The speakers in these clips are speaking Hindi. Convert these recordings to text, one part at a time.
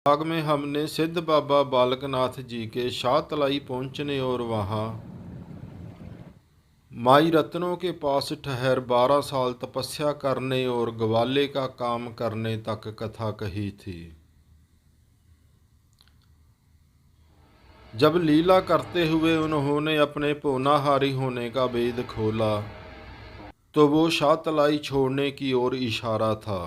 बाग में हमने सिद्ध बाबा बालकनाथ जी के शाहतलाई पहुंचने और वहां माई रत्नों के पास ठहर 12 साल तपस्या करने और ग्वाले का काम करने तक कथा कही थी। जब लीला करते हुए उन्होंने अपने पौनाहारी होने का भेद खोला तो वो शाहतलाई छोड़ने की ओर इशारा था।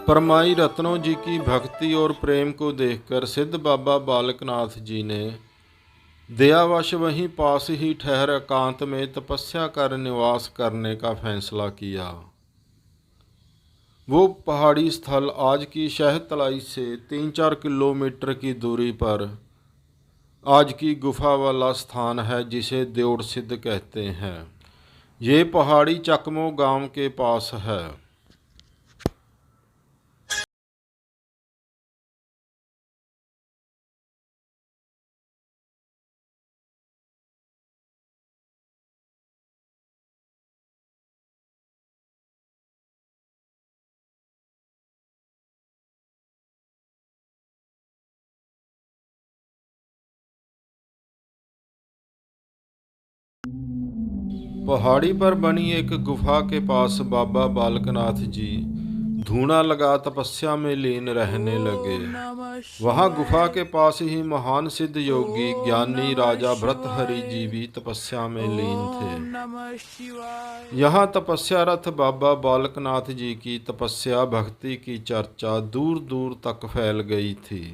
परमाई रत्नों जी की भक्ति और प्रेम को देखकर सिद्ध बाबा बालकनाथ जी ने दयावश वहीं पास ही ठहर एकांत में तपस्या कर निवास करने का फैसला किया। वो पहाड़ी स्थल आज की शहतलाई से 3-4 किलोमीटर की दूरी पर आज की गुफा वाला स्थान है जिसे देउड़ सिद्ध कहते हैं। ये पहाड़ी चकमो गांव के पास है। पहाड़ी पर बनी एक गुफा के पास बाबा बालकनाथ जी धूना लगा तपस्या में लीन रहने लगे। वहां गुफा के पास ही महान सिद्ध योगी ज्ञानी राजा भर्तहरि जी भी तपस्या में लीन थे। यहाँ तपस्यारत बाबा बालकनाथ जी की तपस्या भक्ति की चर्चा दूर दूर तक फैल गई थी।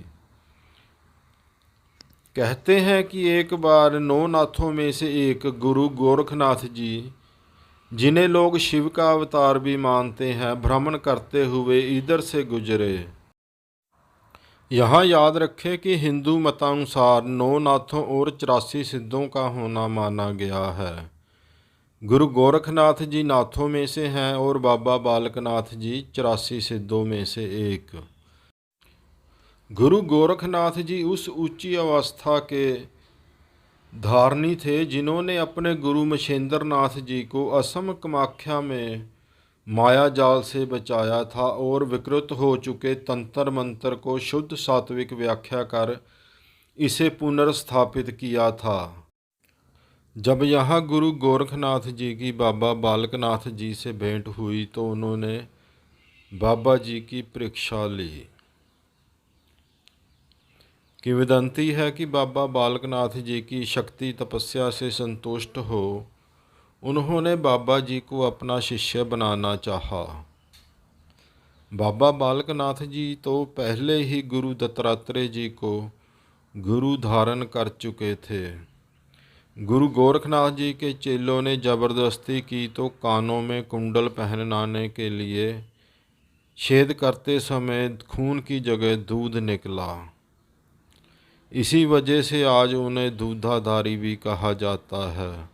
कहते हैं कि एक बार 9 नाथों में से एक गुरु गोरखनाथ जी, जिन्हें लोग शिव का अवतार भी मानते हैं, भ्रमण करते हुए इधर से गुजरे। यहाँ याद रखें कि हिंदू मतानुसार 9 नाथों और 84 सिद्धों का होना माना गया है। गुरु गोरखनाथ जी नाथों में से हैं और बाबा बालकनाथ जी 84 सिद्धों में से एक। गुरु गोरखनाथ जी उस ऊंची अवस्था के धारणी थे जिन्होंने अपने गुरु मछेंद्र नाथ जी को असम कामाख्या में माया जाल से बचाया था और विकृत हो चुके तंत्र मंत्र को शुद्ध सात्विक व्याख्या कर इसे पुनर्स्थापित किया था। जब यहाँ गुरु गोरखनाथ जी की बाबा बालकनाथ जी से भेंट हुई तो उन्होंने बाबा जी की परीक्षा ली। किंवदंती है कि बाबा बालकनाथ जी की शक्ति तपस्या से संतुष्ट हो उन्होंने बाबा जी को अपना शिष्य बनाना चाहा। बाबा बालकनाथ जी तो पहले ही गुरु दत्तात्रेय जी को गुरु धारण कर चुके थे। गुरु गोरखनाथ जी के चेलों ने जबरदस्ती की तो कानों में कुंडल पहनाने के लिए छेद करते समय खून की जगह दूध निकला। इसी वजह से आज उन्हें दूधाधारी भी कहा जाता है।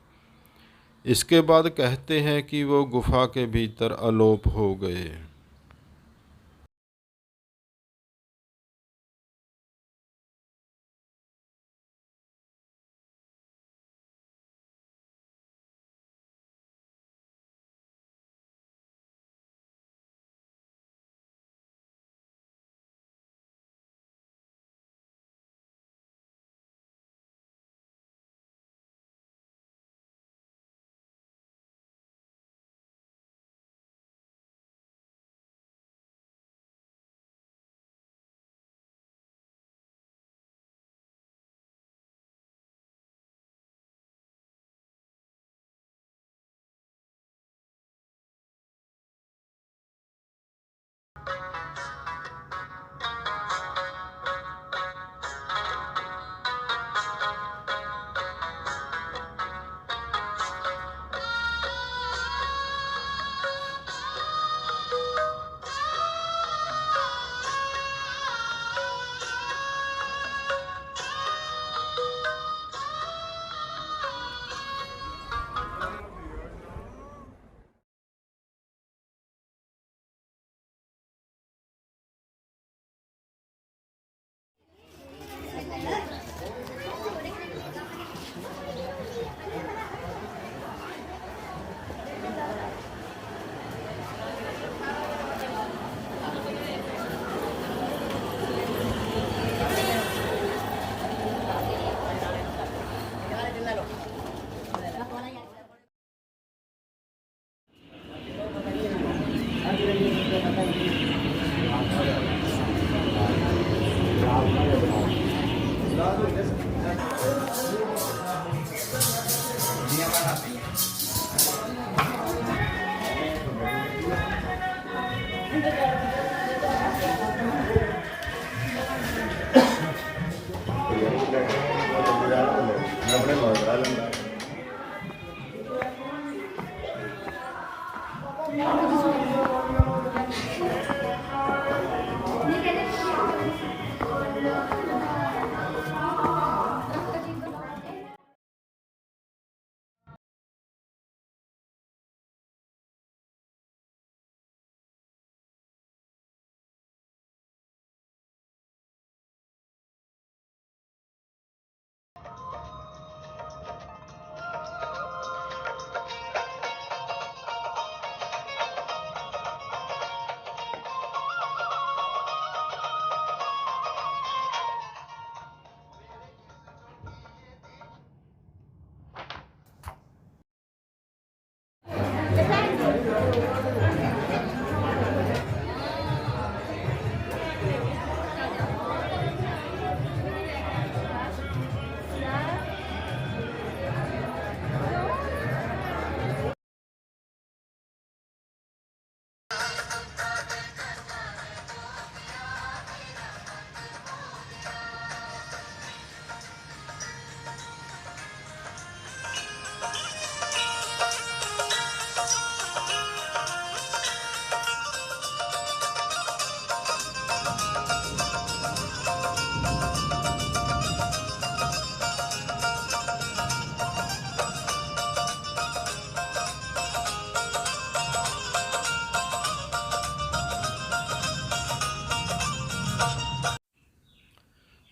इसके बाद कहते हैं कि वो गुफा के भीतर अलोप हो गए।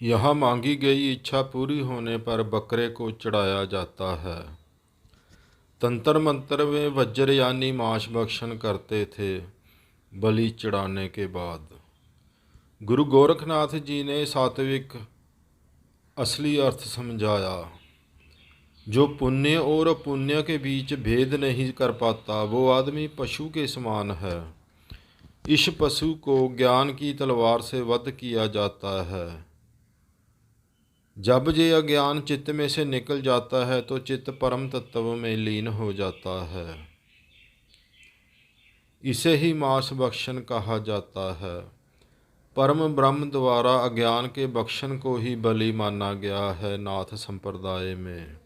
यहाँ मांगी गई इच्छा पूरी होने पर बकरे को चढ़ाया जाता है। तंत्र मंत्र में वज्रयानी मांस भक्षण करते थे बलि चढ़ाने के बाद। गुरु गोरखनाथ जी ने सात्विक असली अर्थ समझाया। जो पुण्य और पुण्य के बीच भेद नहीं कर पाता वो आदमी पशु के समान है। इस पशु को ज्ञान की तलवार से वध किया जाता है। जब ये अज्ञान चित्त में से निकल जाता है तो चित्त परम तत्व में लीन हो जाता है। इसे ही मांस भक्षण कहा जाता है। परम ब्रह्म द्वारा अज्ञान के भक्षण को ही बलि माना गया है नाथ संप्रदाय में।